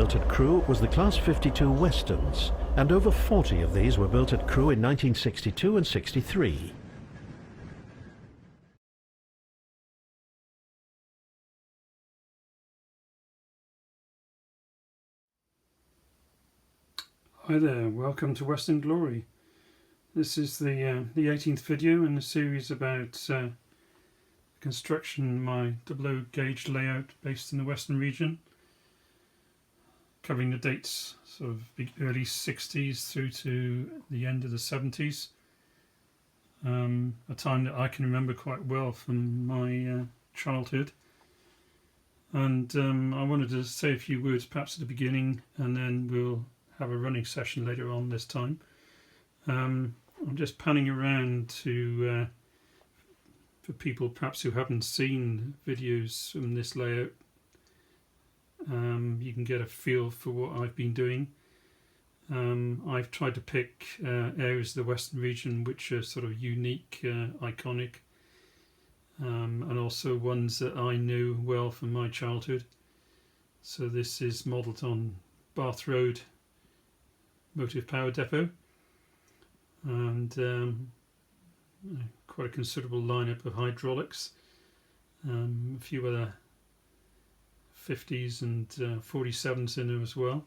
built at Crewe was the Class 52 Westerns, and over 40 of these were built at Crewe in 1962 and 63. Hi there, welcome to Western Glory. This is the 18th video in a series about construction, my 00 gauge layout based in the Western region, covering the dates sort of the early 60s through to the end of the 70s, a time that I can remember quite well from my childhood. And I wanted to say a few words perhaps at the beginning, and then we'll have a running session later on this time. I'm just panning around to for people perhaps who haven't seen videos from this layout. You can get a feel for what I've been doing. I've tried to pick areas of the Western region which are sort of unique, iconic, and also ones that I knew well from my childhood. So this is modelled on Bath Road Motive Power Depot, and quite a considerable lineup of hydraulics, a few other 50s and 47s in there as well.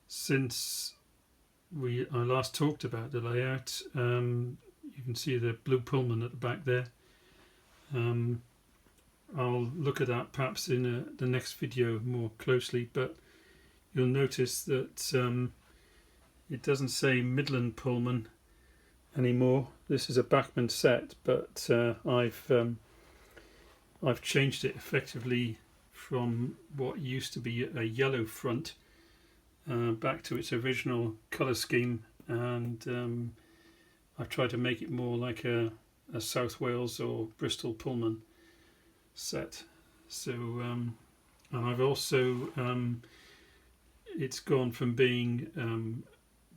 Since I last talked about the layout, you can see the blue Pullman at the back there. I'll look at that perhaps in the next video more closely, but you'll notice that it doesn't say Midland Pullman anymore. This is a Bachmann set, but I've changed it effectively from what used to be a yellow front back to its original colour scheme, and I've tried to make it more like a South Wales or Bristol Pullman set. So and I've also it's gone from being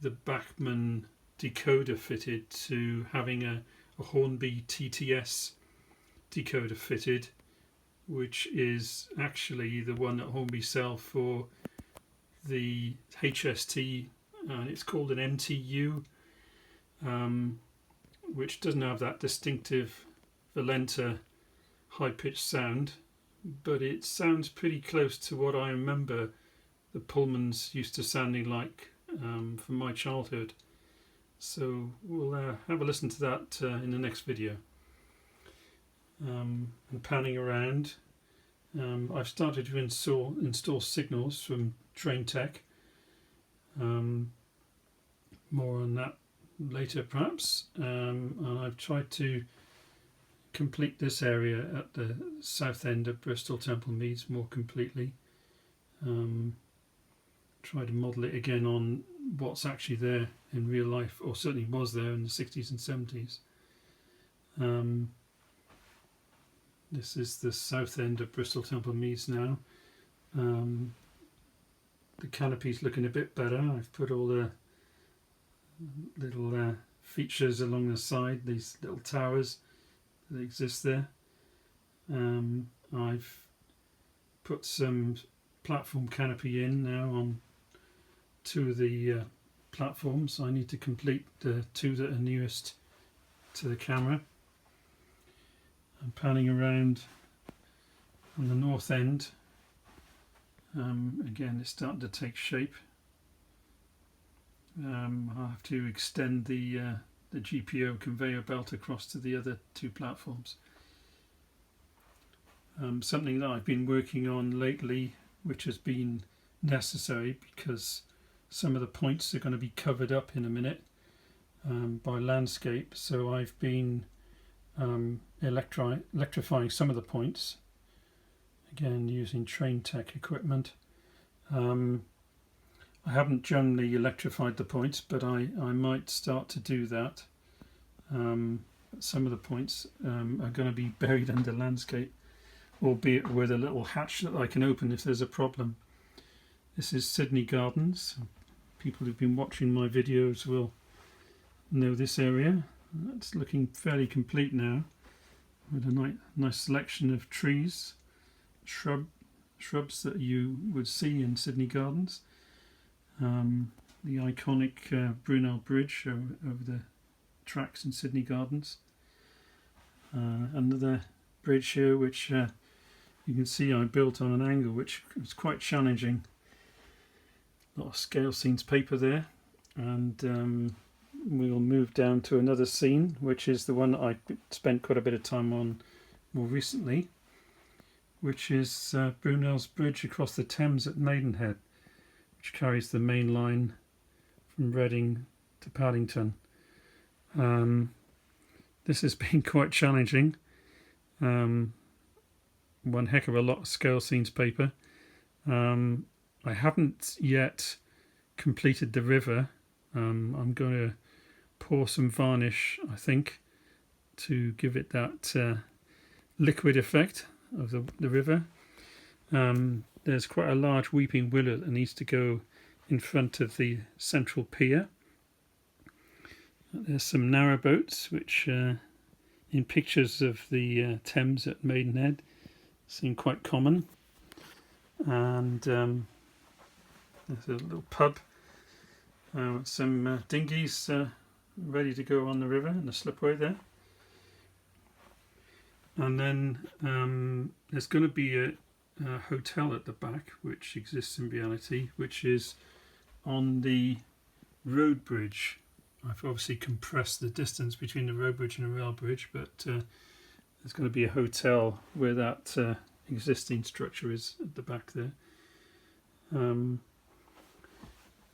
the Bachmann decoder fitted to having a Hornby TTS decoder fitted, which is actually the one that Hornby sell for the HST, and it's called an MTU, which doesn't have that distinctive Valenta high-pitched sound, but it sounds pretty close to what I remember the Pullmans used to sounding like from my childhood. So we'll have a listen to that in the next video. And panning around, I've started to install signals from Train Tech. More on that later perhaps. And I've tried to complete this area at the south end of Bristol Temple Meads more completely. Try to model it again on what's actually there in real life, or certainly was there in the 60s and 70s. This is the south end of Bristol Temple Meads now. The canopy's looking a bit better. I've put all the little features along the side, these little towers that exist there. I've put some platform canopy in now on two of the platforms. I need to complete the two that are nearest to the camera. I'm panning around on the north end. Again, it's starting to take shape. I'll have to extend the GPO conveyor belt across to the other two platforms. Something that I've been working on lately, which has been necessary because some of the points are going to be covered up in a minute by landscape, so I've been electrifying some of the points, again using Train Tech equipment. I haven't generally electrified the points, but I might start to do that. Some of the points are going to be buried under landscape, albeit with a little hatch that I can open if there's a problem. This is Sydney Gardens. People who've been watching my videos will know this area. It's looking fairly complete now, with a nice selection of trees, shrubs that you would see in Sydney Gardens. The iconic Brunel Bridge over the tracks in Sydney Gardens. Another bridge here which you can see I built on an angle which was quite challenging. A lot of scale scenes paper there, and we'll move down to another scene which is the one that I spent quite a bit of time on more recently, which is Brunel's bridge across the Thames at Maidenhead, which carries the main line from Reading to Paddington. This has been quite challenging. One heck of a lot of scale scenes paper. I haven't yet completed the river. I'm going to pour some varnish, I think, to give it that liquid effect of the river. There's quite a large weeping willow that needs to go in front of the central pier. There's some narrowboats which in pictures of the Thames at Maidenhead seem quite common, and there's a little pub with some dinghies ready to go on the river and the slipway there. And then there's going to be a hotel at the back which exists in reality, which is on the road bridge. I've obviously compressed the distance between the road bridge and the rail bridge, but there's going to be a hotel where that existing structure is at the back there. And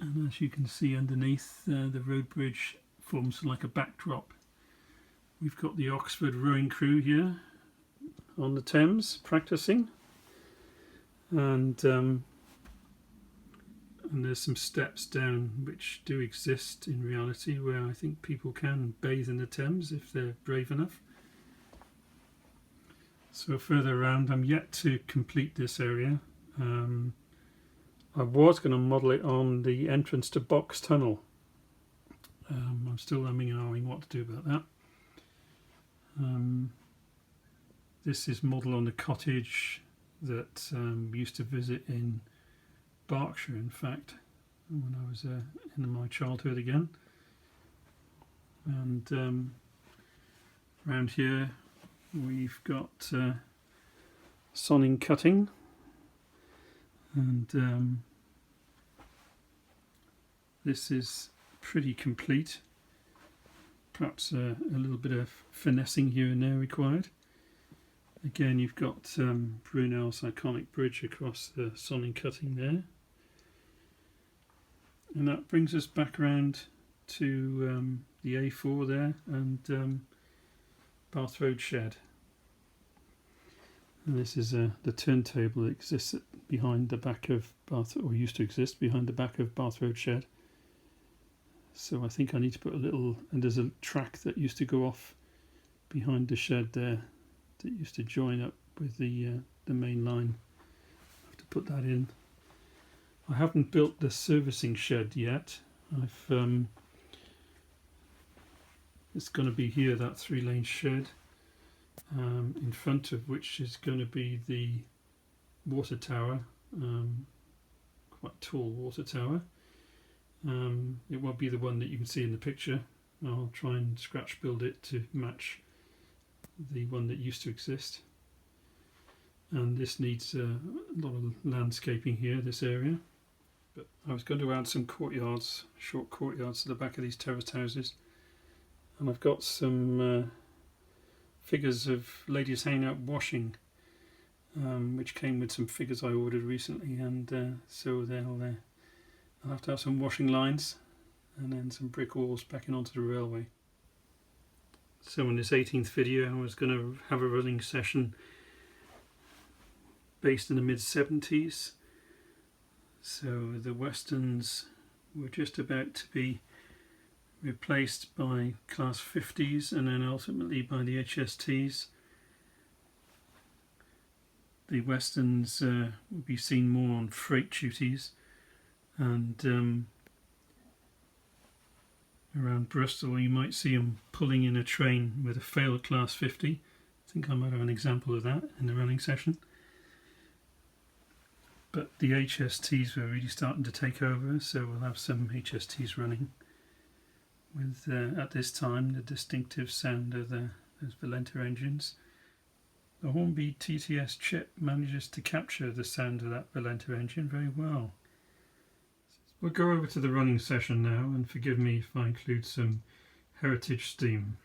as you can see underneath, the road bridge forms like a backdrop. We've got the Oxford rowing crew here on the Thames practicing, and there's some steps down which do exist in reality where I think people can bathe in the Thames if they're brave enough. So further around, I'm yet to complete this area. I was going to model it on the entrance to Box Tunnel. I'm still umming and ahhing what to do about that. This is modelled on the cottage that we used to visit in Berkshire, in fact, when I was in my childhood again. And around here we've got sonning cutting, and this is pretty complete. Perhaps a little bit of finessing here and there required. Again, you've got Brunel's iconic bridge across the sonning cutting there. And that brings us back around to the A4 there and Bath Road Shed. And this is the turntable that exists behind the back of Bath, or used to exist behind the back of Bath Road Shed. So I think I need to put a little, and there's a track that used to go off behind the shed there that used to join up with the main line. I have to put that in. I haven't built the servicing shed yet. It's going to be here, that 3-lane shed, in front of which is going to be the water tower, quite tall water tower. It won't be the one that you can see in the picture. I'll try and scratch build it to match the one that used to exist. And this needs a lot of landscaping here, this area. But I was going to add some courtyards, short courtyards to the back of these terraced houses. And I've got some figures of ladies hanging out washing, which came with some figures I ordered recently, and so I'll have to have some washing lines and then some brick walls backing onto the railway. So in this 18th video I was going to have a running session based in the mid-70s. So the Westerns were just about to be replaced by Class 50s and then ultimately by the HSTs. The Westerns will be seen more on freight duties, and around Bristol you might see them pulling in a train with a failed Class 50. I think I might have an example of that in the running session. but the HSTs were really starting to take over, so we'll have some HSTs running with, at this time, the distinctive sound of those Valenta engines. The Hornby TTS chip manages to capture the sound of that Valenta engine very well. We'll go over to the running session now, and forgive me if I include some heritage steam.